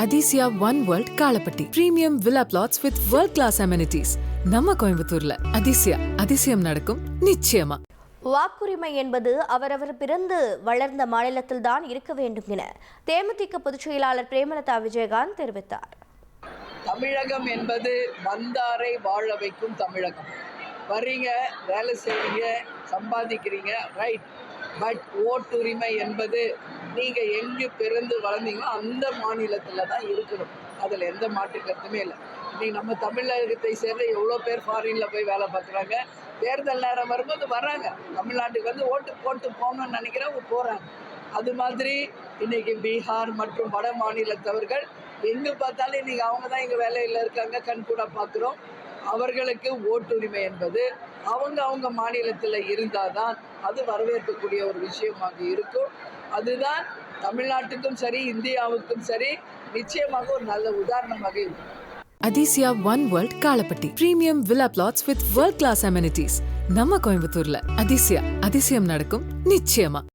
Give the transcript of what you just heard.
Athisaya one world Kalapatti premium villa plots with world class amenities நம்ம கோயம்புத்தூர்ல. அதிசயம் நடக்கும் நிச்சயமா. வாக்குரிமை என்பது அவரவர் பிறந்து வளர்ந்த மாநிலத்தில்தான் இருக்க வேண்டும் என தேமுதிக பொதுச் செயலாளர் பிரேமலதா விஜயகாந்த் தெரிவித்தார். தமிழகம் என்பது வந்தாரை வாழ வைக்கும் தமிழகம். வர்றீங்க, வேலை செய்றீங்க, சம்பாதிக்கிறீங்க, ரைட். பட் ஓட்டுரிமை என்பது நீங்கள் எங்கு பிறந்து வளர்ந்தீங்களோ அந்த மாநிலத்தில் தான் இருக்கணும். அதில் எந்த மாற்று கருத்துமே இல்லை. இன்றைக்கி நம்ம தமிழகத்தை சேர்ந்த எவ்வளோ பேர் ஃபாரினில் போய் வேலை பார்க்குறாங்க. தேர்தல் நேரம் வரும்போது வர்றாங்க, தமிழ்நாட்டுக்கு வந்து ஓட்டு போட்டு போகணும்னு நினைக்கிறவங்க போகிறாங்க. அது மாதிரி இன்றைக்கி பீகார் மற்றும் வட மாநிலத்தவர்கள் எங்கே பார்த்தாலும் இன்றைக்கி அவங்க தான் இங்கே வேலையில் இருக்காங்க, கண் கூட பார்க்குறோம். அவர்களுக்கு ஓட்டுரிமை என்பது அவங்க மாநிலத்தில் இருந்தால் தான் அது வரவேற்கக்கூடிய ஒரு விஷயமாக இருக்கும். அதுதான் தமிழ்நாட்டுக்கும் சரி, இந்தியாவுக்கும் சரி, நிச்சயமாக ஒரு நல்ல உதாரணமாக இருக்கும். Athisiya one world Kalapatti premium villa plots with world class amenities நம்ம கோயம்புத்தூர்ல. அதிசயம் நடக்கும் நிச்சயமா.